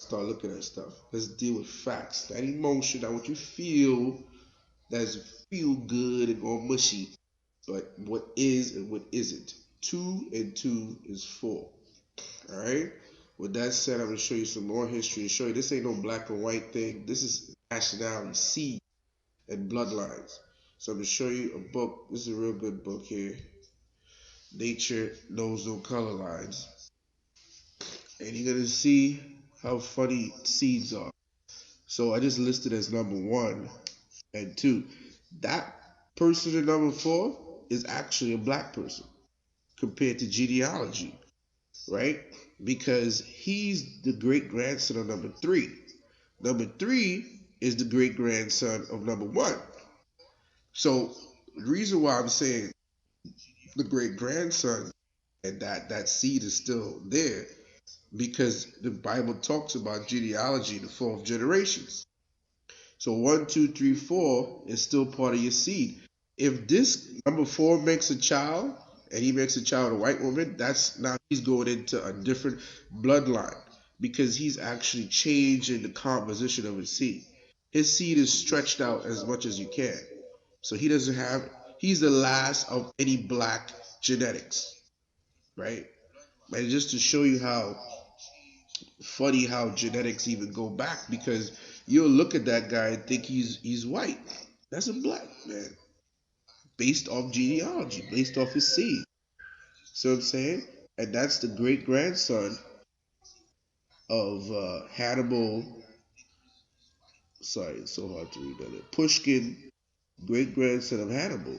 start looking at stuff. Let's deal with facts. That emotion, that what you feel, that's feel good and all mushy. But what is and what isn't. 2 and 2 is 4. Alright? With that said, I'm gonna show you some more history and show you this ain't no black and white thing. This is nationality, seed, and bloodlines. So I'm gonna show you a book. This is a real good book here. Nature Knows No Color Lines. And you're gonna see how funny seeds are. So I just listed as number 1 and 2. That person in number 4 is actually a black person compared to genealogy, right? Because he's the great grandson of number 3. Number 3 is the great grandson of number 1. So the reason why I'm saying the great grandson and that seed is still there because the Bible talks about genealogy, the 4th generations. So 1, 2, 3, 4 is still part of your seed. If this number 4 makes a child, and he makes a child a white woman, that's now he's going into a different bloodline because he's actually changing the composition of his seed. His seed is stretched out as much as you can. So he doesn't have, he's the last of any black genetics, right? And just to show you how funny how genetics even go back, because you'll look at that guy and think he's white. That's a black man based off genealogy, based off his seed. See what I'm saying? And that's the great grandson of Hannibal. Sorry, it's so hard to read that. Pushkin, great grandson of Hannibal,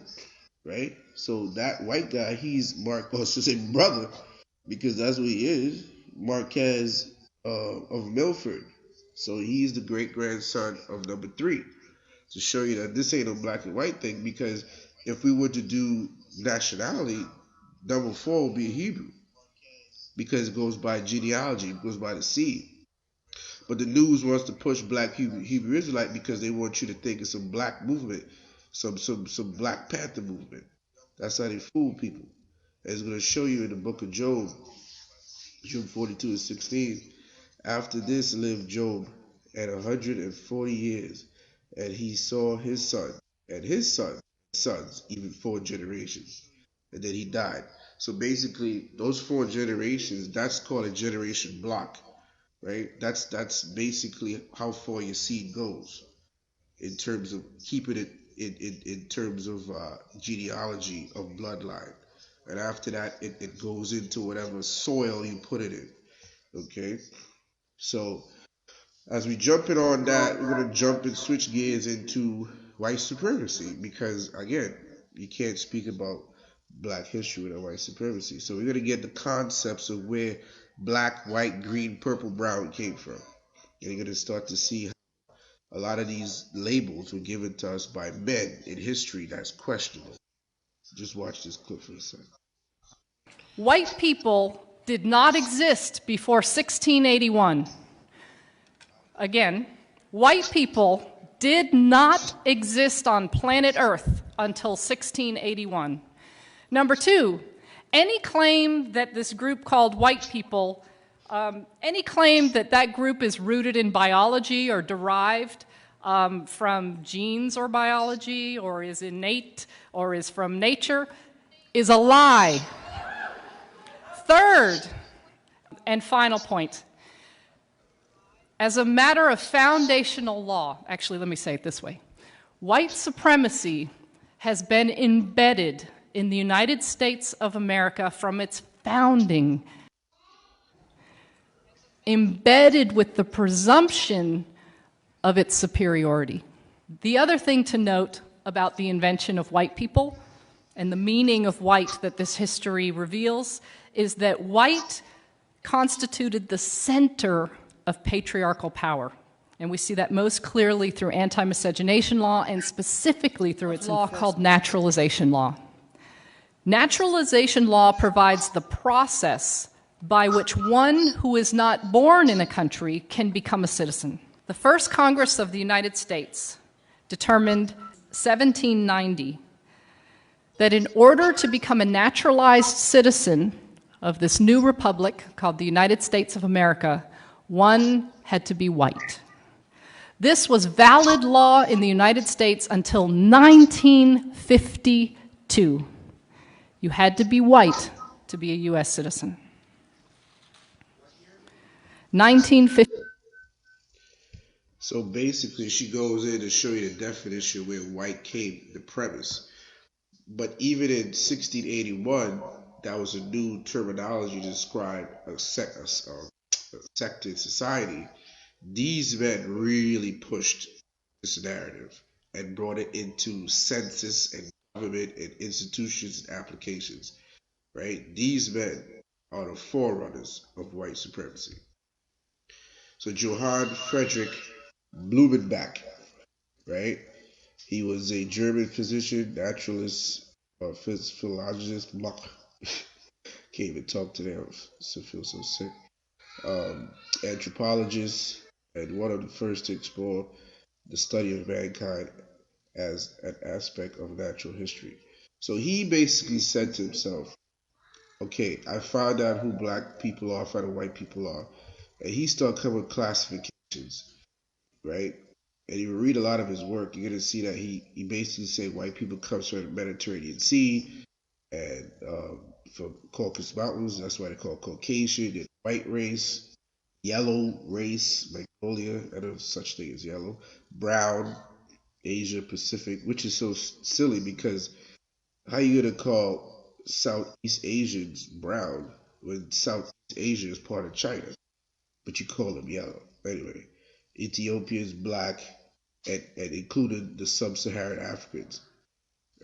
right? So that white guy, he's Mark, or I should say brother, because that's what he is. Marquez of Milford. So he's the great grandson of number 3. To show you that this ain't a black and white thing, because if we were to do nationality, number 4 would be a Hebrew, because it goes by genealogy, it goes by the seed. But the news wants to push black Hebrew Israelite because they want you to think it's some black movement, some Black Panther movement. That's how they fool people. And it's going to show you in the book of Job, Job 42 and 16. After this lived Job at 140 years, and he saw his son and his sons, even 4 generations. And then he died. So basically, those 4 generations, that's called a generation block, right? That's basically how far your seed goes in terms of keeping it in terms of genealogy of bloodline. And after that, it goes into whatever soil you put it in. Okay? So as we jump in on that, we're going to jump and switch gears into white supremacy, because again, you can't speak about black history without white supremacy. So we're going to get the concepts of where black, white, green, purple, brown came from. And you're going to start to see how a lot of these labels were given to us by men in history that's questionable. Just watch this clip for a second. White people did not exist before 1681. Again, white people did not exist on planet Earth until 1681. Number 2, any claim that this group called white people, any claim that that group is rooted in biology or derived from genes or biology or is innate or is from nature is a lie. Third and final point. As a matter of foundational law, actually, let me say it this way. White supremacy has been embedded in the United States of America from its founding, embedded with the presumption of its superiority. The other thing to note about the invention of white people and the meaning of white that this history reveals is that white constituted the center of patriarchal power. And we see that most clearly through anti-miscegenation law and specifically through its law called naturalization law. Naturalization law provides the process by which one who is not born in a country can become a citizen. The first Congress of the United States determined 1790 that in order to become a naturalized citizen of this new republic called the United States of America, One had to be white. This was valid law in the United States until 1952. You had to be white to be a U.S. citizen. 1950. So basically, she goes in to show you the definition where white came, the premise. But even in 1681, that was a new terminology to describe a sected society. These men really pushed this narrative and brought it into census and government and institutions and applications. Right? These men are the forerunners of white supremacy. So Johann Friedrich Blumenbach, right? He was a German physician, naturalist, philologist. Can't even talk today. I feel so sick. Um, Anthropologist, and one of the first to explore the study of mankind as an aspect of natural history. So he basically said to himself, okay, I found out who black people are, I found out who white people are. And he started coming with classifications, right? And you read a lot of his work, you're gonna see that he basically said white people comes from the Mediterranean Sea and from Caucasus Mountains. That's why they call Caucasian. And white race, yellow race, Mongolia. I know such thing as yellow. Brown, Asia Pacific, which is so silly because how you gonna call Southeast Asians brown when Southeast Asia is part of China, but you call them yellow? Anyway, Ethiopians black, and included the sub-Saharan Africans,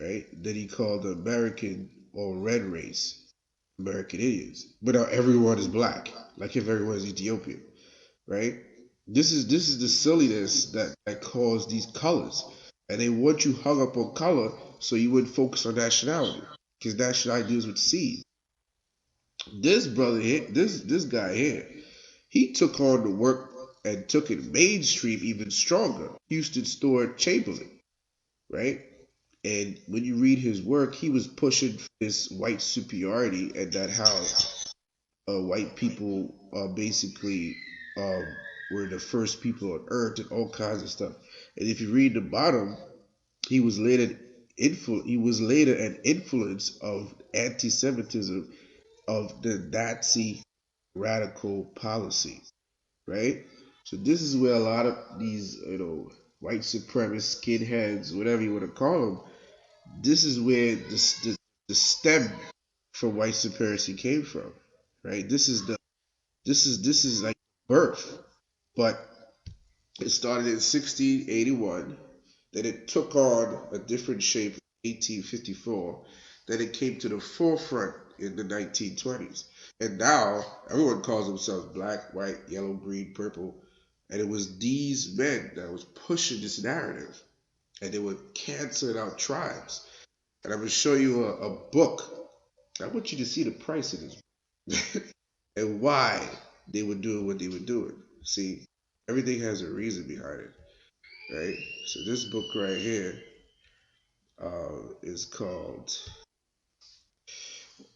right? Then he called the American or red race American Indians, but now everyone is black, like if everyone is Ethiopian, right? This is the silliness that caused these colors, and they want you hung up on color so you wouldn't focus on nationality, because nationality deals with seed. This brother here, this guy here, he took on the work and took it mainstream even stronger. Houston Stewart Chamberlain, right? And when you read his work, he was pushing this white superiority and that how white people basically um, were the first people on earth and all kinds of stuff. And if you read the bottom, he was later he was later an influence of anti-Semitism of the Nazi radical policy, right? So this is where a lot of these, white supremacists, skinheads, whatever you want to call them, this is where the stem for white supremacy came from, right? This is like birth, but it started in 1681. Then it took on a different shape in 1854. Then it came to the forefront in the 1920s. And now everyone calls themselves black, white, yellow, green, purple. And it was these men that was pushing this narrative. And they were canceling out tribes. And I'm going to show you a book. I want you to see the price of this and why they were doing what they were doing. See, everything has a reason behind it, right? So this book right here is called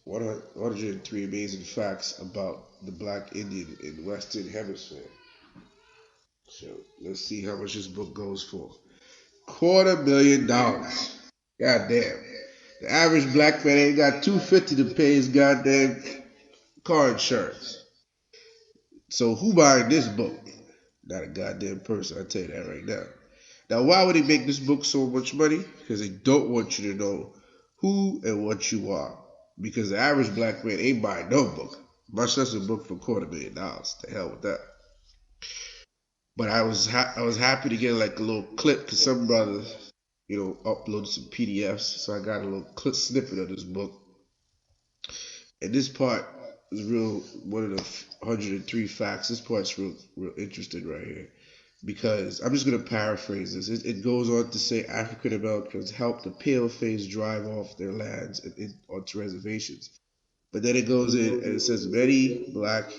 103 Amazing Facts About the Black Indian in Western Hemisphere. So let's see how much this book goes for. $250,000. Goddamn. The average black man ain't got $250 to pay his goddamn car insurance. So who buying this book? Not a goddamn person, I tell you that right now. Now, why would they make this book so much money? Because they don't want you to know who and what you are. Because the average black man ain't buying no book, much less a book for $250,000. The hell with that. But I was happy to get like a little clip because some brothers, uploaded some PDFs, so I got a little clip snippet of this book. And this part is real. One of the 103 facts. This part's real interesting right here. Because I'm just going to paraphrase this. It goes on to say African Americans helped the pale-face drive off their lands onto reservations. But then it goes in and it says many black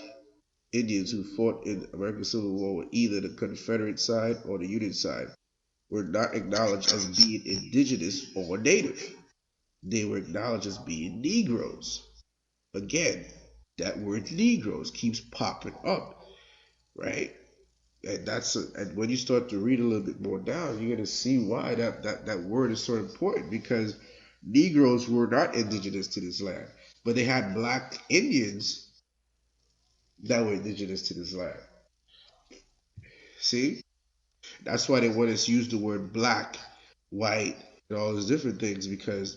Indians who fought in American Civil War were either the Confederate side or the Union side were not acknowledged as being indigenous or native. They were acknowledged as being Negroes. Again, that word Negroes keeps popping up. right? And when you start to read a little bit more down, you're gonna see why that word is so important because Negroes were not indigenous to this land, but they had black Indians that were indigenous to this land. See, that's why they want us to use the word black, white, and all these different things because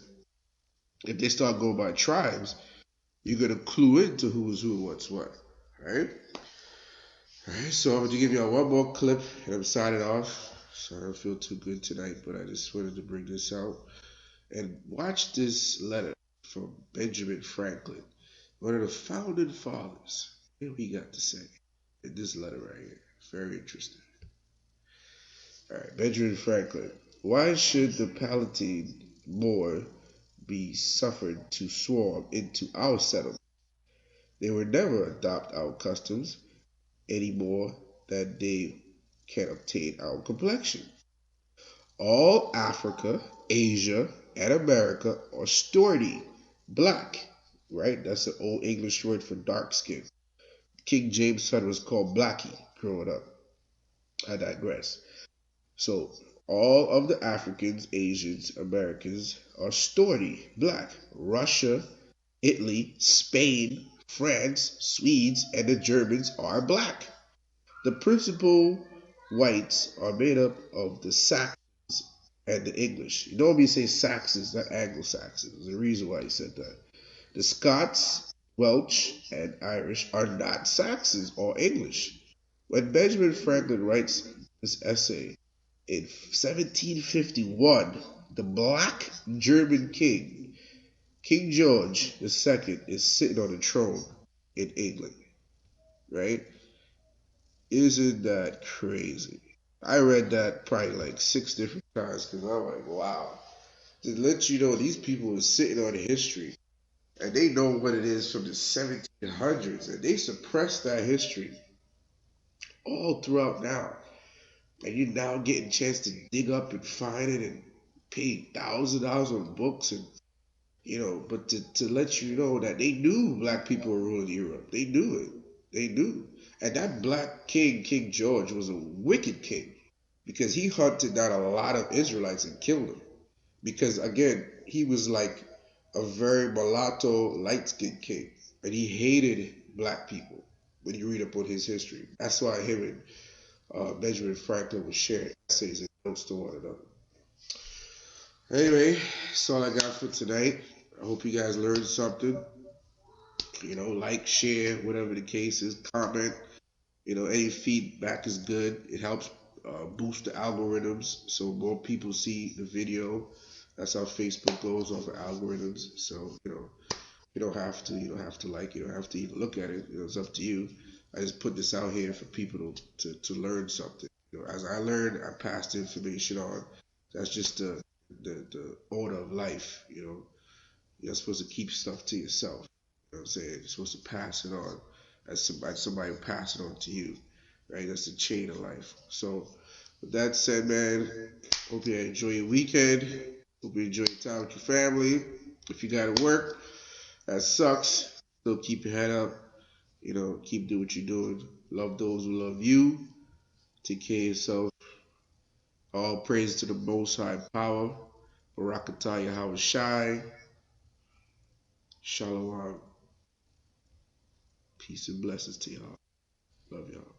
if they start going by tribes, you're gonna clue into who's who, what's what, right? All right, so I'm gonna give y'all one more clip and I'm signing off. So I don't feel too good tonight, but I just wanted to bring this out and watch this letter from Benjamin Franklin, one of the founding fathers. Hear what he got to say in this letter right here. Very interesting. All right, Benjamin Franklin. Why should the Palatine Moor be suffered to swarm into our settlement? They will never adopt our customs any more than they can obtain our complexion. All Africa, Asia, and America are sturdy, black, right? That's an old English word for dark skin. King James' son was called Blackie growing up. I digress. So all of the Africans, Asians, Americans are sturdy, black. Russia, Italy, Spain, France, Swedes, and the Germans are black. The principal whites are made up of the Saxons and the English. You know when we say Saxons, not Anglo-Saxons. There's a reason why he said that. The Scots, Welsh, and Irish are not Saxons or English. When Benjamin Franklin writes this essay in 1751, the black German king, King George II, is sitting on the throne in England, right? Isn't that crazy? I read that probably like 6 different times because I'm like, wow. To let you know these people are sitting on history and they know what it is from the 1700s and they suppressed that history all throughout now. And you're now getting a chance to dig up and find it and pay $1,000 on books and but to let you know that they knew black people were ruling Europe. They knew it. They knew. And that black king, King George, was a wicked king because he hunted down a lot of Israelites and killed them. Because again, he was like a very mulatto, light skinned king. And he hated black people when you read up on his history. That's why him and Benjamin Franklin was sharing essays and notes to one another. Anyway, that's all I got for tonight. I hope you guys learned something. Like, share, whatever the case is, comment. Any feedback is good. It helps boost the algorithms so more people see the video. That's how Facebook goes off of algorithms. So, you don't have to like, you don't have to even look at it. It's up to you. I just put this out here for people to learn something. As I learn, I pass the information on. That's just the order of life. You're not supposed to keep stuff to yourself. You know what I'm saying? You're supposed to pass it on as somebody will pass it on to you. Right? That's the chain of life. So with that said, man, hope you enjoy your weekend. Hope you enjoy your time with your family. If you gotta work, that sucks. Still keep your head up. Keep doing what you're doing. Love those who love you. Take care of yourself. All praise to the Most High Power. Barakatah Yahweh Shai. Shalom. Peace and blessings to y'all. Love y'all.